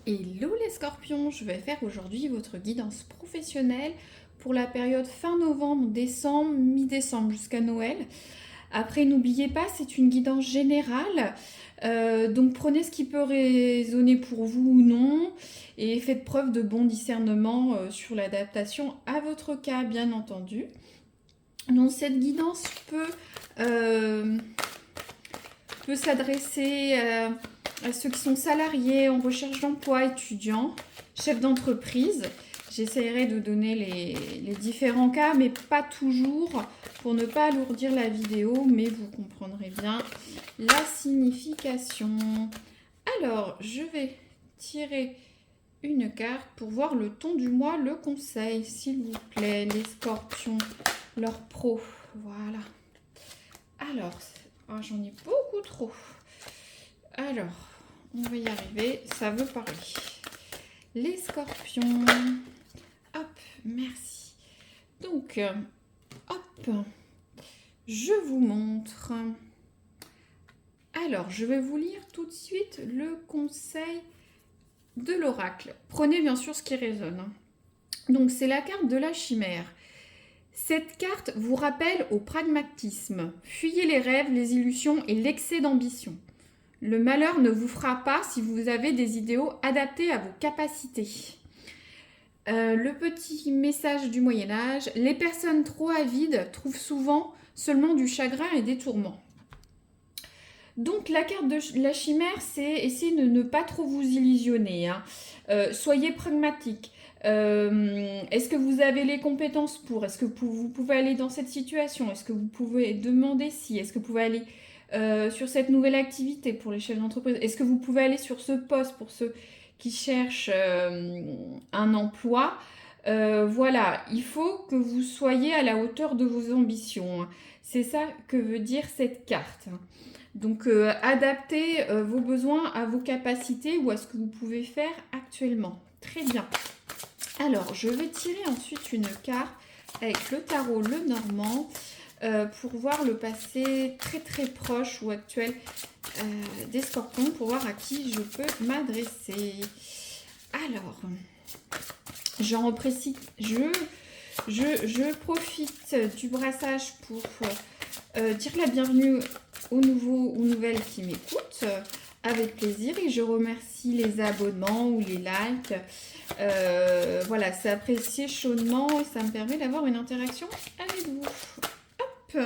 Hello les scorpions, je vais faire aujourd'hui votre guidance professionnelle pour la période fin novembre, décembre, mi-décembre jusqu'à Noël. Après, n'oubliez pas, c'est une guidance générale, donc prenez ce qui peut résonner pour vous ou non et faites preuve de bon discernement sur l'adaptation à votre cas, bien entendu. Donc cette guidance peut s'adresser à ceux qui sont salariés, en recherche d'emploi, étudiants, chefs d'entreprise. J'essaierai de donner les différents cas, mais pas toujours, pour ne pas alourdir la vidéo, mais vous comprendrez bien la signification. Alors, je vais tirer une carte pour voir le ton du mois, le conseil, s'il vous plaît, les scorpions, leur pro. Voilà. Alors, oh, j'en ai beaucoup trop. Alors, on va y arriver, ça veut parler. Les scorpions. Hop, merci. Donc, hop, je vous montre. Alors, je vais vous lire tout de suite le conseil de l'oracle. Prenez bien sûr ce qui résonne. Donc, c'est la carte de la chimère. Cette carte vous rappelle au pragmatisme. Fuyez les rêves, les illusions et l'excès d'ambition. Le malheur ne vous fera pas si vous avez des idéaux adaptés à vos capacités. Le petit message du Moyen-Âge, les personnes trop avides trouvent souvent seulement du chagrin et des tourments. Donc la carte de la chimère, c'est essayer de ne pas trop vous illusionner. Soyez pragmatique. Est-ce que vous avez les compétences pour? Est-ce que vous pouvez aller dans cette situation? Est-ce que vous pouvez demander si? Est-ce que vous pouvez aller sur cette nouvelle activité pour les chefs d'entreprise? Est-ce que vous pouvez aller sur ce poste pour ceux qui cherchent un emploi? Voilà, il faut que vous soyez à la hauteur de vos ambitions. C'est ça que veut dire cette carte. Donc, adaptez vos besoins à vos capacités ou à ce que vous pouvez faire actuellement. Très bien. Alors, je vais tirer ensuite une carte avec le tarot Lenormand pour voir le passé très très proche ou actuel des scorpions, pour voir à qui je peux m'adresser. Alors, j'en précise, je profite du brassage pour dire la bienvenue aux nouveaux ou nouvelles qui m'écoutent avec plaisir, et je remercie les abonnements ou les likes. Voilà, c'est apprécié chaudement et ça me permet d'avoir une interaction avec vous. Hop.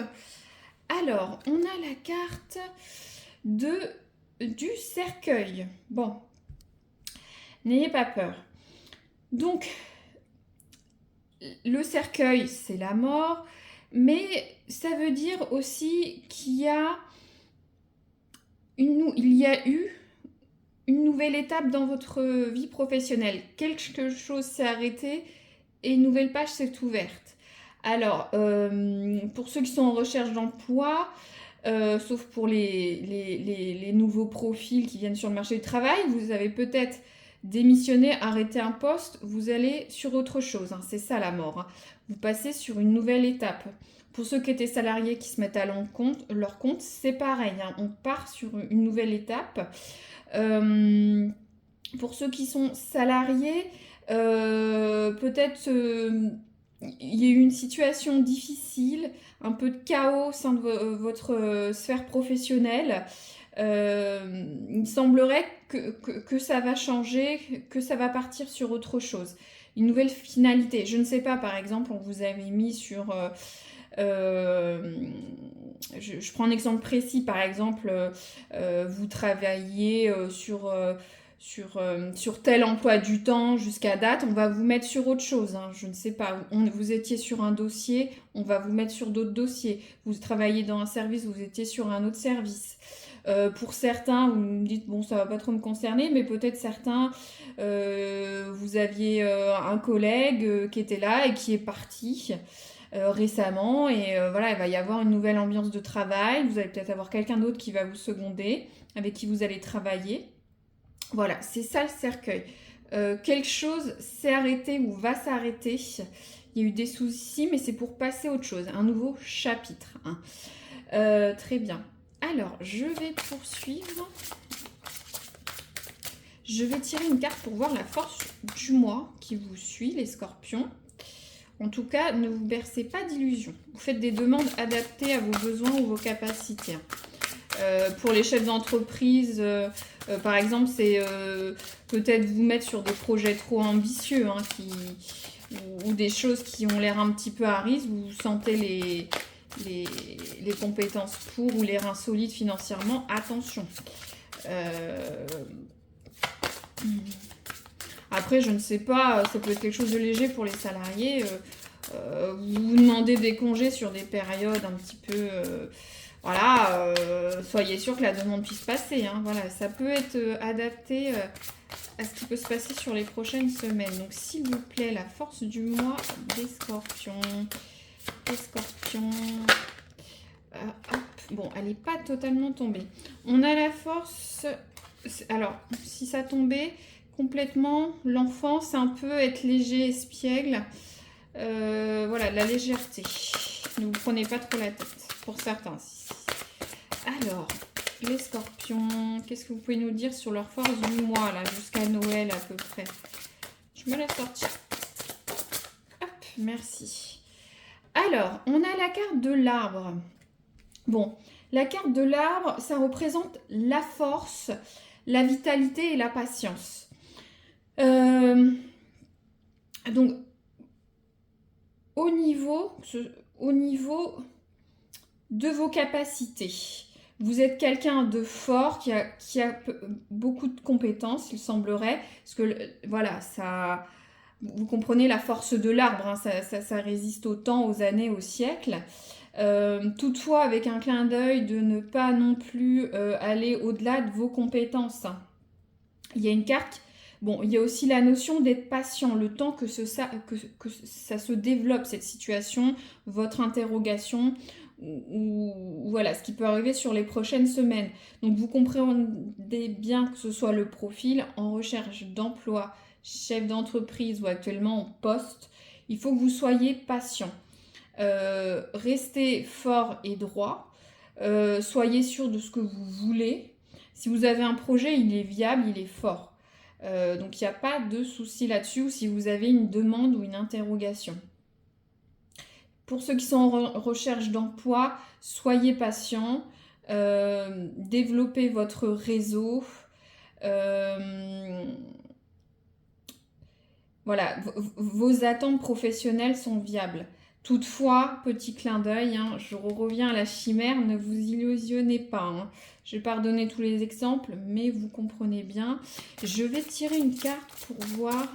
Alors, on a la carte du cercueil. Bon, n'ayez pas peur. Donc, le cercueil, c'est la mort, mais ça veut dire aussi qu'il y a eu une nouvelle étape dans votre vie professionnelle. Quelque chose s'est arrêté et une nouvelle page s'est ouverte. Alors, pour ceux qui sont en recherche d'emploi, sauf pour les nouveaux profils qui viennent sur le marché du travail, vous avez peut-être démissionné, arrêté un poste, vous allez sur autre chose. C'est ça la mort. Vous passez sur une nouvelle étape. Pour ceux qui étaient salariés qui se mettent à leur compte, c'est pareil. On part sur une nouvelle étape. Pour ceux qui sont salariés, peut-être il y a eu une situation difficile, un peu de chaos au sein de votre sphère professionnelle. Il semblerait que ça va changer, que ça va partir sur autre chose. Une nouvelle finalité. Je ne sais pas, par exemple, on vous avait mis sur... je prends un exemple précis, par exemple, vous travaillez sur tel emploi du temps jusqu'à date, on va vous mettre sur autre chose. Je ne sais pas, vous étiez sur un dossier, on va vous mettre sur d'autres dossiers. Vous travaillez dans un service, vous étiez sur un autre service. Pour certains, vous me dites, bon, ça va pas trop me concerner, mais peut-être certains, vous aviez un collègue qui était là et qui est parti récemment, et voilà, il va y avoir une nouvelle ambiance de travail. Vous allez peut-être avoir quelqu'un d'autre qui va vous seconder, avec qui vous allez travailler. Voilà, c'est ça le cercueil. Quelque chose s'est arrêté ou va s'arrêter. Il y a eu des soucis, mais c'est pour passer à autre chose, un nouveau chapitre. Très bien. Alors, je vais poursuivre. Je vais tirer une carte pour voir la force du mois qui vous suit, les scorpions. En tout cas, ne vous bercez pas d'illusions. Vous faites des demandes adaptées à vos besoins ou vos capacités. Pour les chefs d'entreprise, par exemple, c'est peut-être vous mettre sur des projets trop ambitieux ou des choses qui ont l'air un petit peu à risque. Vous sentez les compétences pour ou les reins solides financièrement. Attention. Après, je ne sais pas, ça peut être quelque chose de léger pour les salariés. Vous vous demandez des congés sur des périodes un petit peu... voilà, soyez sûr que la demande puisse passer. Hein, voilà, ça peut être adapté à ce qui peut se passer sur les prochaines semaines. Donc, s'il vous plaît, la force du mois des scorpions. Les scorpions... hop. Bon, elle n'est pas totalement tombée. On a la force... Alors, si ça tombait complètement, l'enfant, c'est un peu être léger, espiègle. Voilà, la légèreté. Ne vous prenez pas trop la tête, pour certains. Alors, les scorpions, qu'est-ce que vous pouvez nous dire sur leur force du mois, là, jusqu'à Noël à peu près? Je me la sortir. Hop, merci. Alors, on a la carte de l'arbre. Bon, la carte de l'arbre, ça représente la force, la vitalité et la patience. Donc, au niveau de vos capacités, vous êtes quelqu'un de fort qui a beaucoup de compétences, il semblerait, parce que voilà, ça, vous comprenez la force de l'arbre, hein, ça résiste au temps, aux années, aux siècles. Toutefois, avec un clin d'œil de ne pas non plus aller au-delà de vos compétences. Il y a une carte. Bon, il y a aussi la notion d'être patient, le temps que ça se développe, cette situation, votre interrogation, ou voilà, ce qui peut arriver sur les prochaines semaines. Donc, vous comprenez bien que ce soit le profil en recherche d'emploi, chef d'entreprise ou actuellement en poste, il faut que vous soyez patient. Restez fort et droit. Soyez sûr de ce que vous voulez. Si vous avez un projet, il est viable, il est fort. Donc, il n'y a pas de souci là-dessus, ou si vous avez une demande ou une interrogation. Pour ceux qui sont en recherche d'emploi, soyez patient, développez votre réseau. Voilà, vos attentes professionnelles sont viables. Toutefois, petit clin d'œil, hein, je reviens à la chimère, ne vous illusionnez pas. Hein. Je vais pas redonner tous les exemples, mais vous comprenez bien. Je vais tirer une carte pour voir.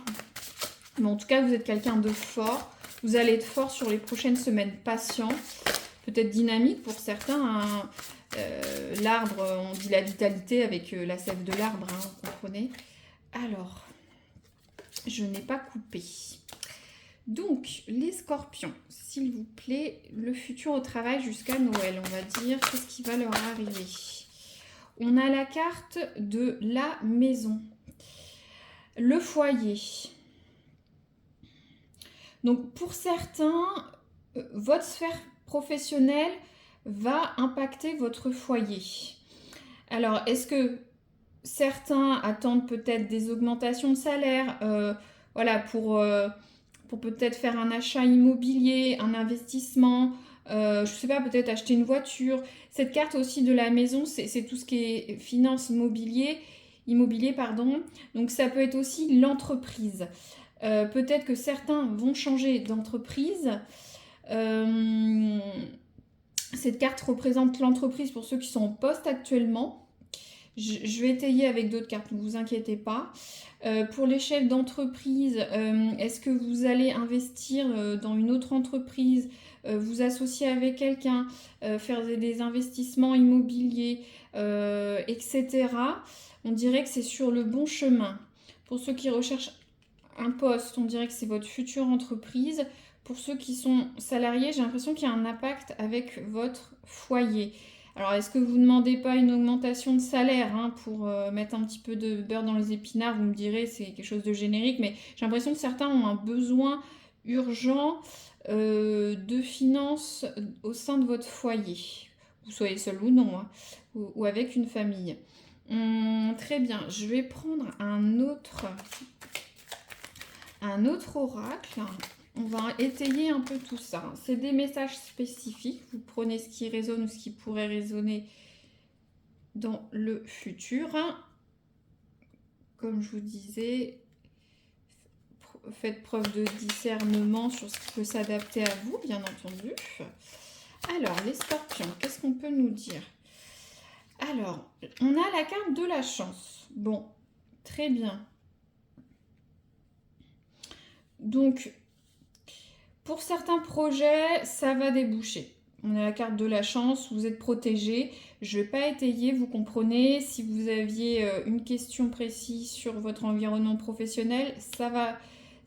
Mais en tout cas, vous êtes quelqu'un de fort. Vous allez être fort sur les prochaines semaines, patient, peut-être dynamique pour certains. Hein. L'arbre, on dit la vitalité avec la sève de l'arbre, hein, vous comprenez. Alors, je n'ai pas coupé. Donc, les scorpions, s'il vous plaît, le futur au travail jusqu'à Noël, on va dire, qu'est-ce qui va leur arriver? On a la carte de la maison, le foyer. Donc, pour certains, votre sphère professionnelle va impacter votre foyer. Alors, est-ce que certains attendent peut-être des augmentations de salaire, voilà, pour peut-être faire un achat immobilier, un investissement, je ne sais pas, peut-être acheter une voiture. Cette carte aussi de la maison, c'est tout ce qui est finance immobilier, pardon. Donc ça peut être aussi l'entreprise. Peut-être que certains vont changer d'entreprise. Cette carte représente l'entreprise pour ceux qui sont en poste actuellement. Je vais étayer avec d'autres cartes, ne vous inquiétez pas. Pour les chefs d'entreprise, est-ce que vous allez investir dans une autre entreprise, vous associer avec quelqu'un, faire des investissements immobiliers, etc. On dirait que c'est sur le bon chemin. Pour ceux qui recherchent un poste, on dirait que c'est votre future entreprise. Pour ceux qui sont salariés, j'ai l'impression qu'il y a un impact avec votre foyer. Alors, est-ce que vous ne demandez pas une augmentation de salaire hein, pour mettre un petit peu de beurre dans les épinards? Vous me direz, c'est quelque chose de générique, mais j'ai l'impression que certains ont un besoin urgent de finances au sein de votre foyer. Vous soyez seul ou non, hein, ou avec une famille. Très bien, je vais prendre un autre oracle. On va étayer un peu tout ça. C'est des messages spécifiques. Vous prenez ce qui résonne ou ce qui pourrait résonner dans le futur. Comme je vous disais, faites preuve de discernement sur ce qui peut s'adapter à vous, bien entendu. Alors, les scorpions, qu'est-ce qu'on peut nous dire? Alors, on a la carte de la chance. Bon, très bien. Donc, pour certains projets, ça va déboucher. On a la carte de la chance, vous êtes protégé. Je ne vais pas étayer, vous comprenez. Si vous aviez une question précise sur votre environnement professionnel, ça va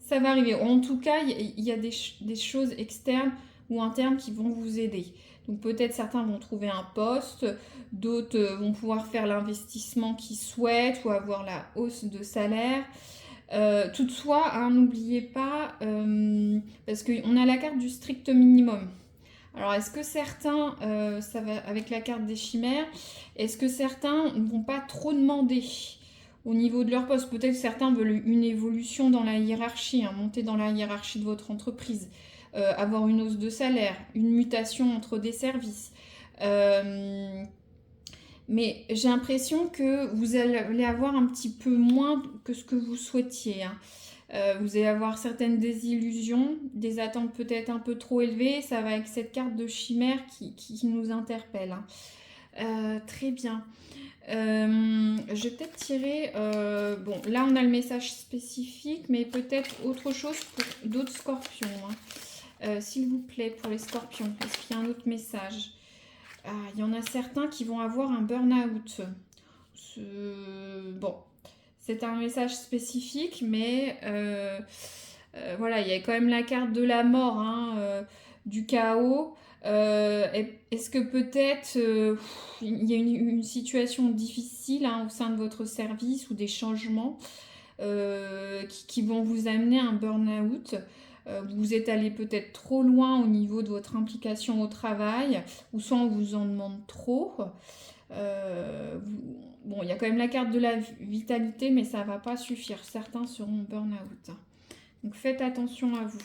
arriver. En tout cas, il y a des choses externes ou internes qui vont vous aider. Donc peut-être certains vont trouver un poste, d'autres vont pouvoir faire l'investissement qu'ils souhaitent ou avoir la hausse de salaire. Toutefois, hein, n'oubliez pas, parce qu'on a la carte du strict minimum. Alors, est-ce que certains, ça va avec la carte des chimères, est-ce que certains ne vont pas trop demander au niveau de leur poste? Peut-être certains veulent une évolution dans la hiérarchie, hein, monter dans la hiérarchie de votre entreprise, avoir une hausse de salaire, une mutation entre des services. Mais j'ai l'impression que vous allez avoir un petit peu moins que ce que vous souhaitiez. Hein. Vous allez avoir certaines désillusions, des attentes peut-être un peu trop élevées. Ça va avec cette carte de chimère qui nous interpelle. Hein. Très bien. Je vais peut-être tirer... bon, là, on a le message spécifique, mais peut-être autre chose pour d'autres scorpions. Hein. S'il vous plaît, pour les scorpions, est-ce qu'il y a un autre message? Il y en a certains qui vont avoir un burn-out. Bon, c'est un message spécifique, mais voilà, il y a quand même la carte de la mort, hein, du chaos. Est-ce que peut-être il y a une situation difficile, hein, au sein de votre service ou des changements qui vont vous amener à un burn-out? Vous êtes allé peut-être trop loin au niveau de votre implication au travail, ou soit on vous en demande trop. Bon, il y a quand même la carte de la vitalité, mais ça ne va pas suffire. Certains seront burn-out. Donc faites attention à vous,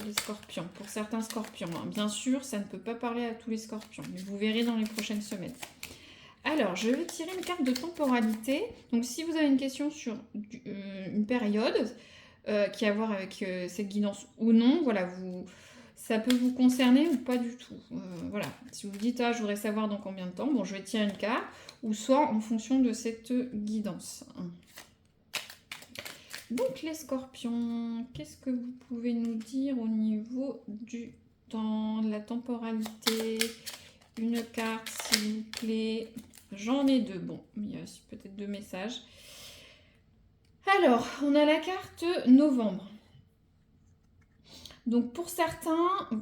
les scorpions, pour certains scorpions. Hein. Bien sûr, ça ne peut pas parler à tous les scorpions, mais vous verrez dans les prochaines semaines. Alors, je vais tirer une carte de temporalité. Donc si vous avez une question sur une période, qui a à voir avec cette guidance ou non, voilà, ça peut vous concerner ou pas du tout. Voilà, si vous dites, je voudrais savoir dans combien de temps, bon, je vais tirer une carte, ou soit en fonction de cette guidance. Donc les scorpions, qu'est-ce que vous pouvez nous dire au niveau du temps, de la temporalité? Une carte, s'il vous plaît. J'en ai deux. Bon, il y a peut-être deux messages. Alors, on a la carte novembre. Donc pour certains,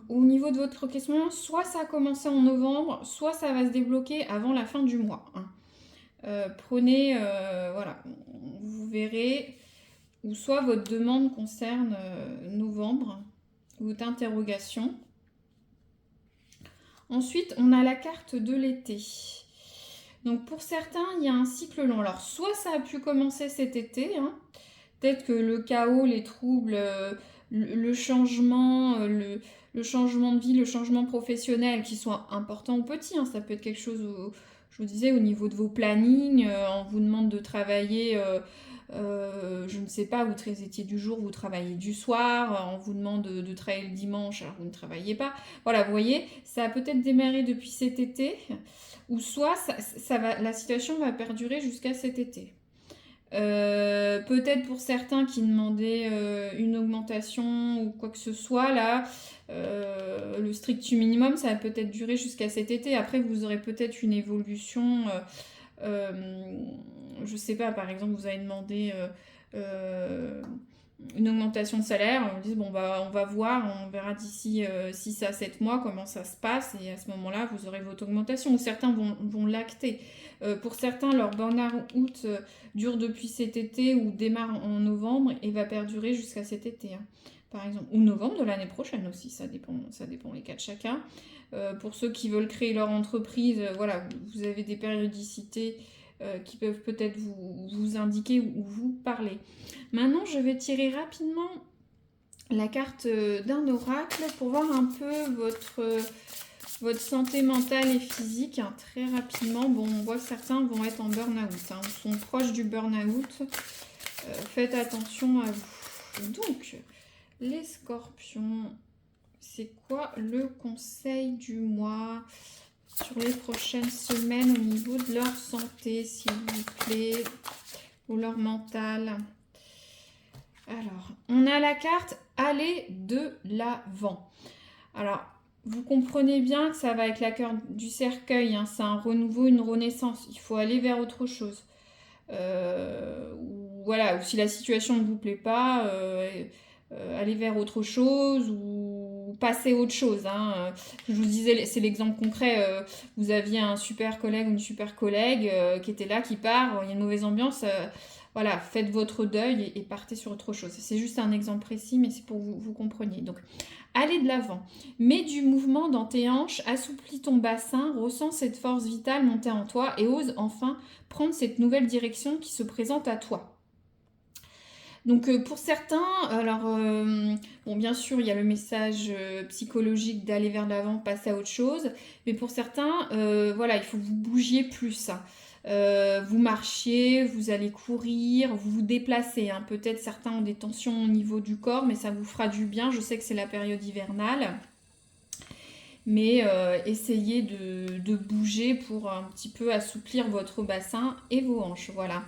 au niveau de votre question, soit ça a commencé en novembre, soit ça va se débloquer avant la fin du mois. Hein. Prenez, voilà, vous verrez, ou soit votre demande concerne novembre, votre interrogation. Ensuite, on a la carte de l'été. Donc pour certains, il y a un cycle long. Alors soit ça a pu commencer cet été, hein. Peut-être que le chaos, les troubles, le changement, le changement de vie, le changement professionnel, qui soit important ou petit, hein. Ça peut être quelque chose, je vous disais, au niveau de vos plannings, on vous demande de travailler, je ne sais pas, vous étiez du jour, vous travaillez du soir, on vous demande de travailler le dimanche, alors vous ne travaillez pas. Voilà, vous voyez, ça a peut-être démarré depuis cet été, ou soit la situation va perdurer jusqu'à cet été. Peut-être pour certains qui demandaient une augmentation ou quoi que ce soit, là, le strict minimum, ça va peut-être durer jusqu'à cet été. Après, vous aurez peut-être une évolution, je sais pas, par exemple, vous avez demandé une augmentation de salaire, on dit bon bah on va voir, on verra d'ici 6 à 7 mois comment ça se passe, et à ce moment-là vous aurez votre augmentation, ou certains vont l'acter. Pour certains, leur burn-out dure depuis cet été ou démarre en novembre et va perdurer jusqu'à cet été, hein, par exemple, ou novembre de l'année prochaine aussi, ça dépend les cas de chacun. Pour ceux qui veulent créer leur entreprise, voilà, vous avez des périodicités qui peuvent peut-être vous indiquer ou vous parler. Maintenant, je vais tirer rapidement la carte d'un oracle pour voir un peu votre santé mentale et physique, hein, très rapidement. Bon, on voit que certains vont être en burn-out, hein, sont proches du burn-out. Faites attention à vous. Donc, les scorpions, c'est quoi le conseil du mois sur les prochaines semaines au niveau de leur santé, s'il vous plaît, ou leur mental? Alors, on a la carte « Aller de l'avant ». Alors, vous comprenez bien que ça va avec la carte du cercueil, hein, c'est un renouveau, une renaissance. Il faut aller vers autre chose. Voilà, ou si la situation ne vous plaît pas, aller vers autre chose ou passer à autre chose. Hein. Je vous disais, c'est l'exemple concret. Vous aviez un super collègue ou une super collègue qui était là, qui part, il y a une mauvaise ambiance. Voilà, faites votre deuil et partez sur autre chose. C'est juste un exemple précis, mais c'est pour que vous compreniez. Donc, allez de l'avant. Mets du mouvement dans tes hanches, assouplis ton bassin, ressens cette force vitale monter en toi et ose enfin prendre cette nouvelle direction qui se présente à toi. Donc pour certains, alors bon bien sûr il y a le message psychologique d'aller vers l'avant, passer à autre chose, mais pour certains, voilà, il faut que vous bougiez plus. Vous marchiez, vous allez courir, vous vous déplacez. Hein. Peut-être certains ont des tensions au niveau du corps, mais ça vous fera du bien. Je sais que c'est la période hivernale. Mais essayez de bouger pour un petit peu assouplir votre bassin et vos hanches. Voilà.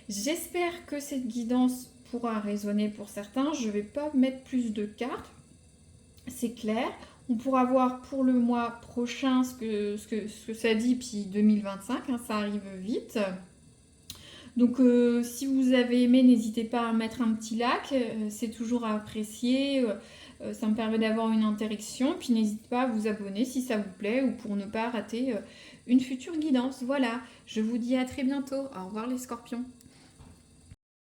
J'espère que cette guidance pourra résonner pour certains. Je ne vais pas mettre plus de cartes. C'est clair. On pourra voir pour le mois prochain ce que ça dit, puis 2025, hein, ça arrive vite. Donc si vous avez aimé, n'hésitez pas à mettre un petit like, c'est toujours à apprécier, ça me permet d'avoir une interaction. Puis n'hésitez pas à vous abonner si ça vous plaît ou pour ne pas rater une future guidance. Voilà, je vous dis à très bientôt. Au revoir les scorpions.